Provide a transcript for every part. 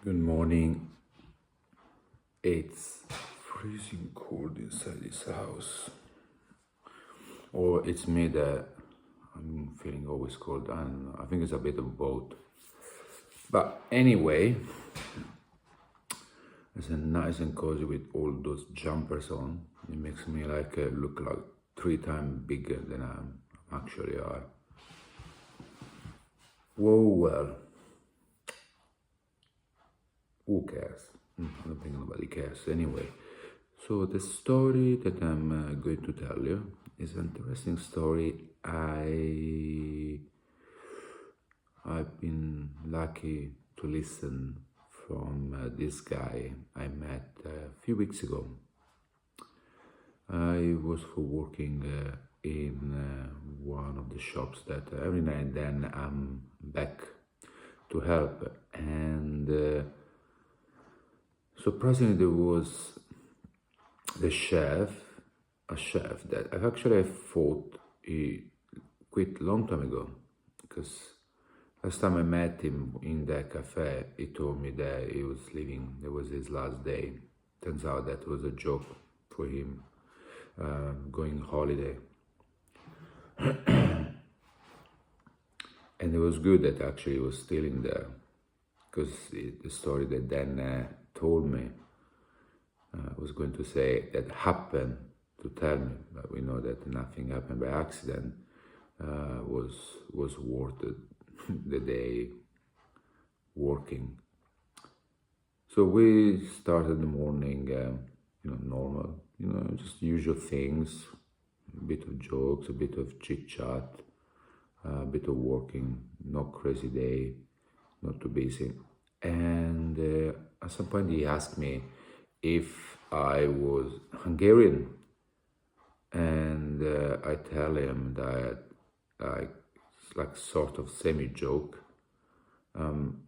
Good morning. It's freezing cold inside this house. Or it's me that I'm feeling always cold, and I think it's a bit of both. But anyway, it's a nice and cozy with all those jumpers on. It makes me look like 3 times bigger than I actually are. Whoa, well, who cares? I don't think nobody cares anyway. So the story that I'm going to tell you is an interesting story. I've been lucky to listen from this guy I met a few weeks ago. I was for working in one of the shops that every now and then I'm back to help, and surprisingly there was the chef, a chef that I thought he quit a long time ago, because last time I met him in the cafe, he told me that he was leaving. It was his last day. Turns out that was a joke for him, going holiday. And it was good that actually he was still in there, because the story that Dan told me, I was going to say that happened to tell me, but we know that nothing happened by accident, was worth it, the day working. So we started the morning, normal, just usual things, a bit of jokes, a bit of chit chat, a bit of working, no crazy day, not too busy. And at some point he asked me if I was Hungarian, and I tell him that it's like sort of semi-joke.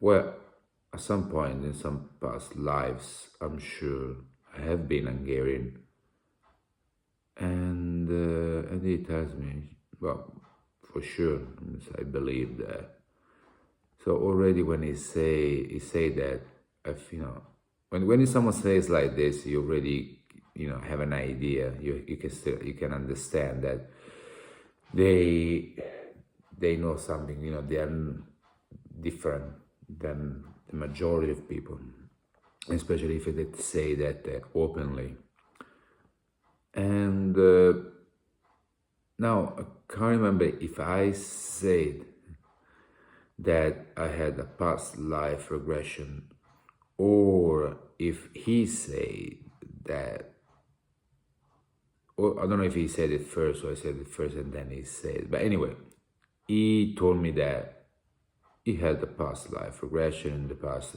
Well, at some point in some past lives, I'm sure I have been Hungarian, and he tells me, well, for sure, I believe that. So already when he say that, if, when someone says like this, you already have an idea. You can understand that they know something. They are different than the majority of people, especially if they say that openly. And now I can't remember if I said that I had a past life regression, or if he said that, or I don't know if he said it first or I said it first and then he said, but anyway, he told me that he had a past life regression in the past,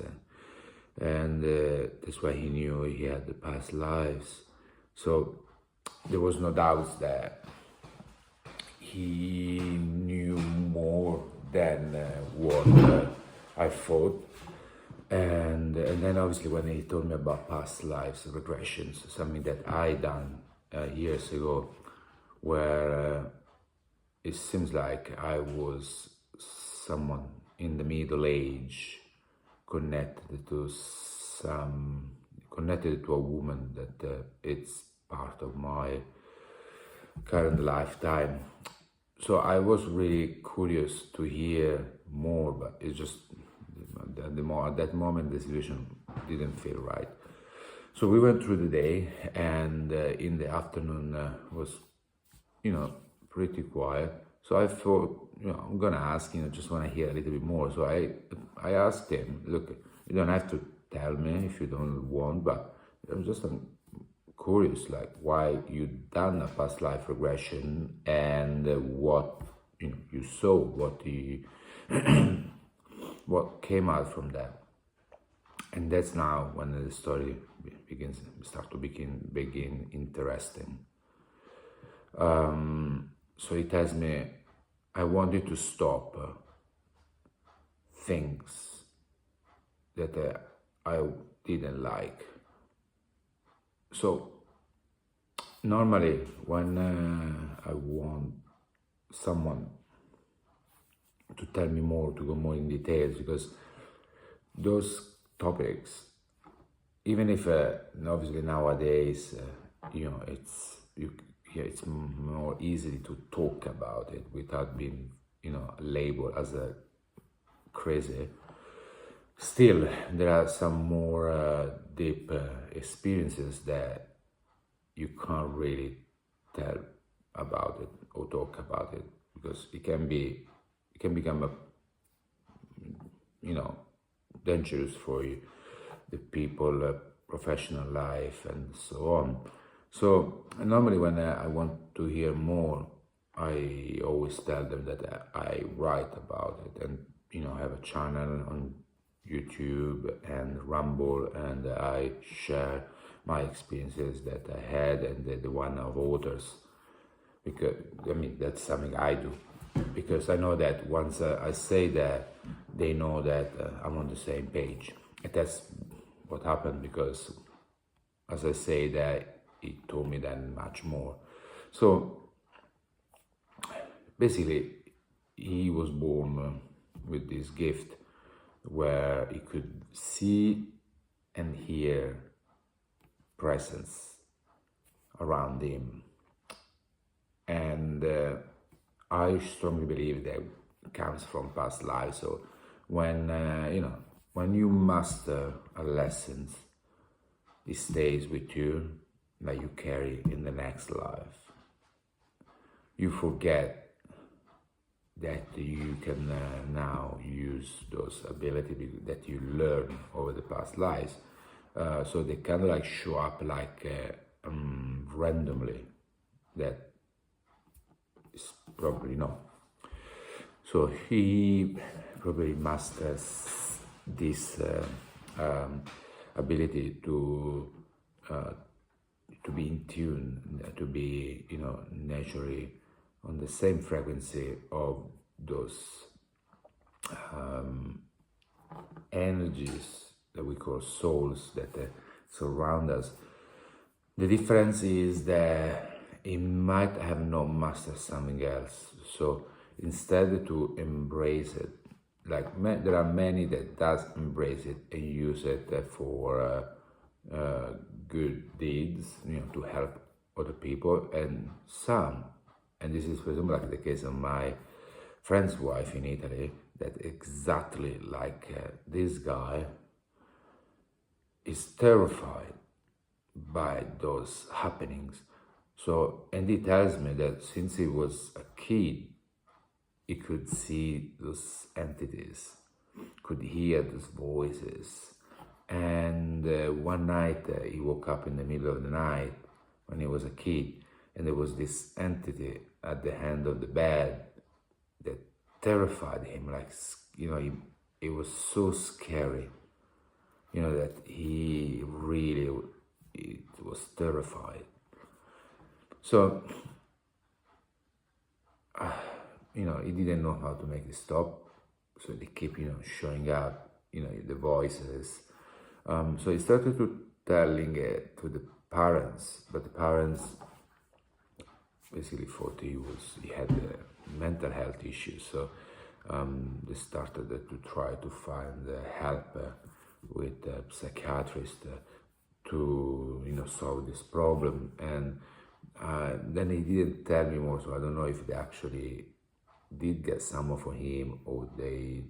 and that's why he knew he had the past lives. So there was no doubt that he knew more than what I thought. And then obviously when he told me about past lives regressions, something that I done years ago, where it seems like I was someone in the middle age connected to a woman that it's part of my current lifetime. So I was really curious to hear more, but it's just at that moment the situation didn't feel right. So we went through the day, and in the afternoon was, pretty quiet. So I thought, I'm gonna ask, just want to hear a little bit more. So I asked him, look, you don't have to tell me if you don't want, but I'm just curious, like why you done a past life regression, and what you saw, what came out from that. And that's now when the story begin interesting. So he tells me, I want you to stop things that I didn't like. So normally when I want someone to tell me more, to go more in details, because those topics, even if obviously nowadays, it's more easy to talk about it without being, labeled as a crazy. Still, there are some more deep experiences that you can't really tell about it or talk about it, because it can become a, dangerous for you, the people, professional life, and so on. So normally when I want to hear more, I always tell them that I write about it, and have a channel on YouTube and Rumble, and I share my experiences that I had and the one of others, because that's something I do, because I know that once I say that, they know that I'm on the same page, and that's what happened, because as I say that, he told me then much more. So basically, he was born with this gift where he could see and hear presence around him, and I strongly believe that comes from past lives. So when when you master a lesson, it stays with you, that you carry in the next life. You forget that you can now use those abilities that you learn over the past lives. So they kind of like show up like randomly. That is probably not. So he probably masters this ability to be in tune, to be naturally on the same frequency of those energies that we call souls that surround us. The difference is that it might have not mastered something else. So instead to embrace it, like there are many that does embrace it and use it for good deeds, to help other people, and some, and this is for example like the case of my friend's wife in Italy, that exactly like this guy is terrified by those happenings. So, and he tells me that since he was a kid, he could see those entities, could hear those voices. And one night he woke up in the middle of the night when he was a kid, and there was this entity at the end of the bed that terrified him, like, it was so scary, that he really, it was terrified. So, he didn't know how to make it stop, so they keep, showing up, the voices. So he started to telling it to the parents, but the parents basically thought he had mental health issues. So they started to try to find help with a psychiatrist to solve this problem. And then he didn't tell me more, so I don't know if they actually did get someone for him, or they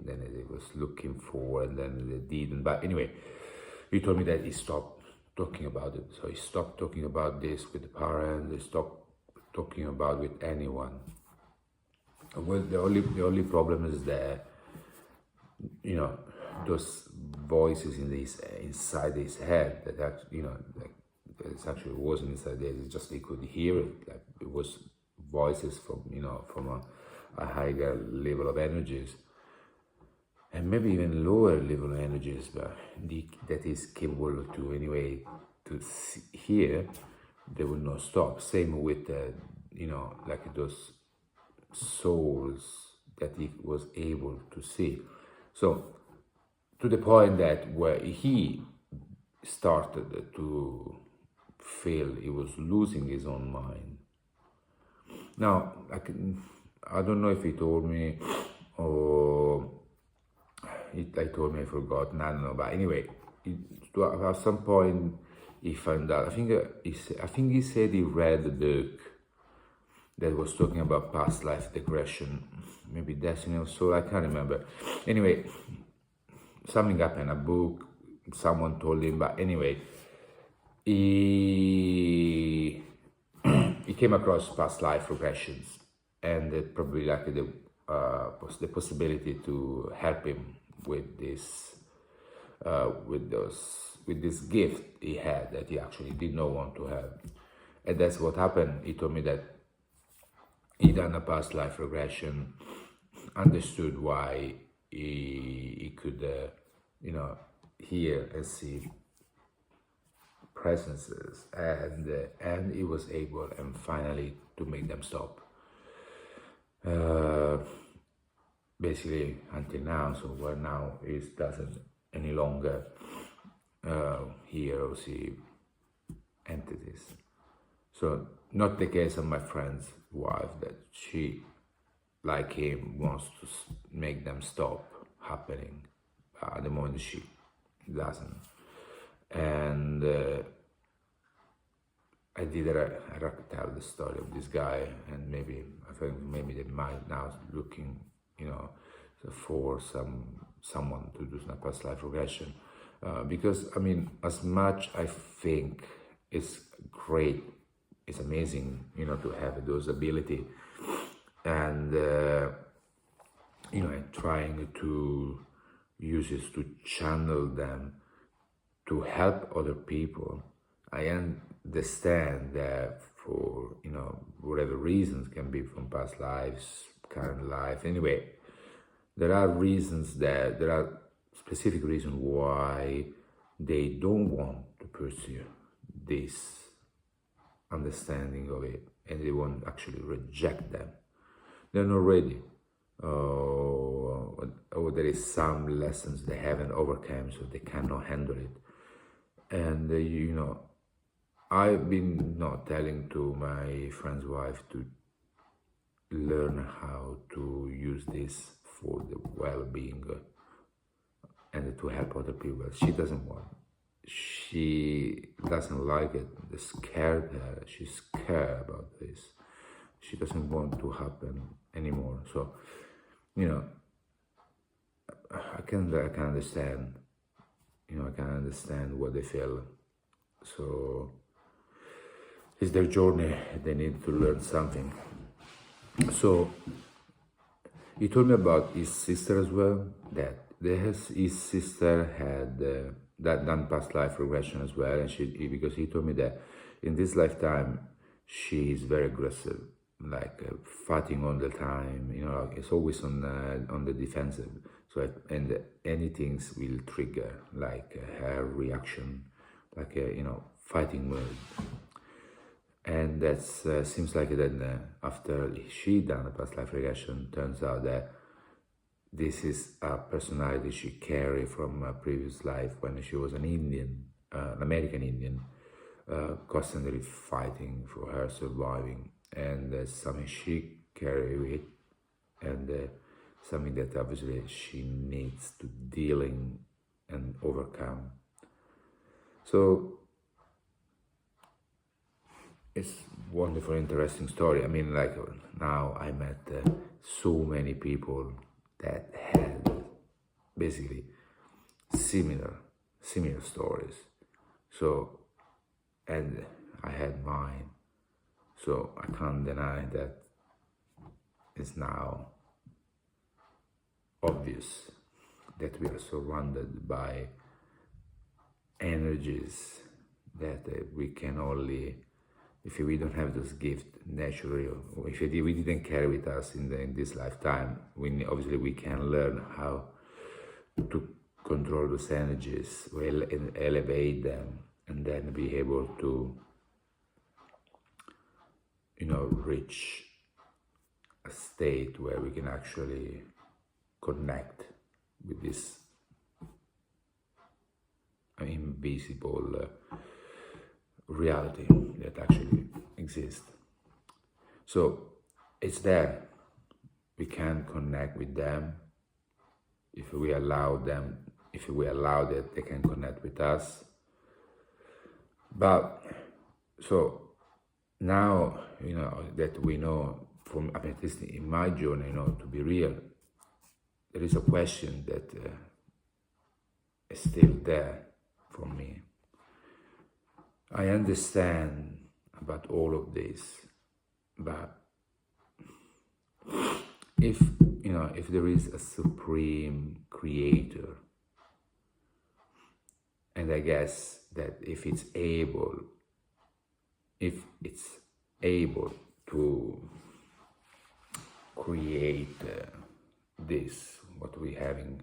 was looking for and then they didn't. But anyway, he told me that he stopped talking about it. So he stopped talking about this with the parents. He stopped talking about it with anyone. Well, the only problem is that those voices inside his head that actually, it actually wasn't inside there. It's just he could hear it. Like it was voices from a higher level of energies, and maybe even lower level energies, but that is capable to anyway to hear. They will not stop. Same with like those souls that he was able to see. So to the point that where he started to feel he was losing his own mind. Now, I don't know if he told me, or I told me I forgot. I don't know, but anyway, at some point he found out. I think he said he read a book that was talking about past life regression, maybe destiny or so. I can't remember. Anyway, something happened. A book, someone told him. But anyway, he he came across past life regressions, and probably like the possibility to help him with this with this gift he had that he actually did not want to have. And that's what happened. He told me that he done a past life regression, understood why he could hear and see presences, and he was able and finally to make them stop. Basically until now, so where now he doesn't any longer hear or see entities. So not the case of my friend's wife, that she, like him, wants to make them stop happening. At the moment she doesn't. And I tell the story of this guy, and I think maybe they might now looking, for someone to do some past life regression, because I mean, as much I think it's great, it's amazing, to have those ability, and trying to use it to channel them to help other people. I understand that for whatever reasons, can be from past lives, current life. Anyway, there are specific reasons why they don't want to pursue this understanding of it, and they won't actually reject them. They're not ready, or there is some lessons they haven't overcome, so they cannot handle it. And I've been not telling to my friend's wife to learn how to use this for the well-being and to help other people. She doesn't want. She doesn't like it. It scared her. She's scared about this. She doesn't want to happen anymore. So, I can understand. I can understand what they feel. So it's their journey. They need to learn something. So he told me about his sister as well, that his sister had that done past life regression as well, and because he told me that in this lifetime she is very aggressive, like fighting all the time. It's always on the defensive. So and anything will trigger like her reaction, like fighting mode. And that seems like that after she done a past life regression, turns out that this is a personality she carried from a previous life when she was an Indian, an American Indian, constantly fighting for her surviving. And that's something she carried with, and something that obviously she needs to dealing and overcome. So it's wonderful, interesting story. I mean, like now I met so many people that had basically similar stories. So, and I had mine. So I can't deny that it's now obvious that we are surrounded by energies that we can only, if we don't have this gift naturally, or if we didn't carry with us in this lifetime, obviously we can learn how to control those energies, and elevate them, and then be able to, reach a state where we can actually connect with this invisible reality that actually exists. So it's there. We can connect with them if we allow them, if we allow that they can connect with us. But so now, that we know from, I mean, at least in my journey, to be real, there is a question that is still there for me. I understand about all of this, but if there is a supreme creator, and I guess that if it's able to create this, what we having,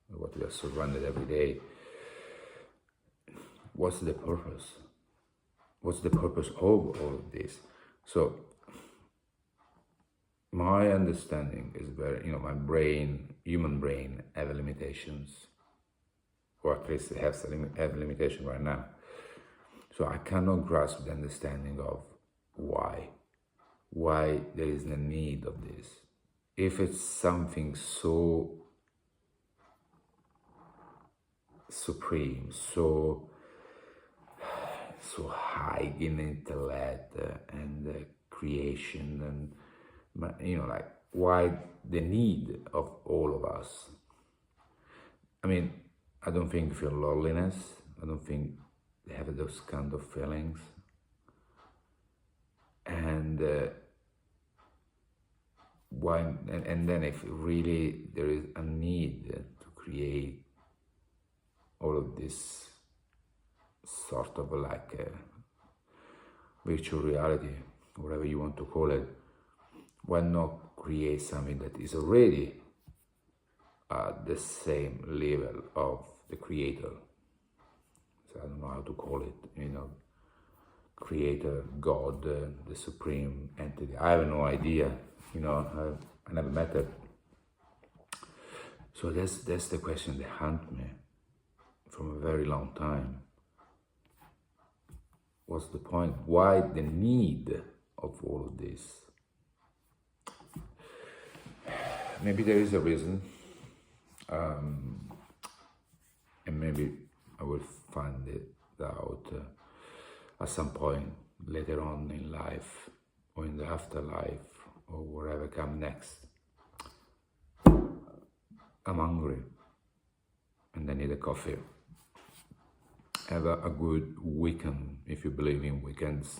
what we are surrounded every day, what's the purpose? What's the purpose of all of this? So my understanding is very, my human brain have limitations, or at least it have a limitation right now. So I cannot grasp the understanding of why there is a need of this. If it's something so supreme, so high in intellect and creation, and like, why the need of all of us? I mean, I don't think feel loneliness. I don't think they have those kind of feelings. And why? And then if really there is a need to create all of this sort of like virtual reality, whatever you want to call it, why not create something that is already at the same level of the creator? So I don't know how to call it, creator, God, the supreme entity. I have no idea, I never met it. So that's the question that haunts me from a very long time. What's the point? Why the need of all of this? Maybe there is a reason, and maybe I will find it out at some point later on in life, or in the afterlife, or wherever come next. I'm hungry, and I need a coffee. Have a good weekend, if you believe in weekends.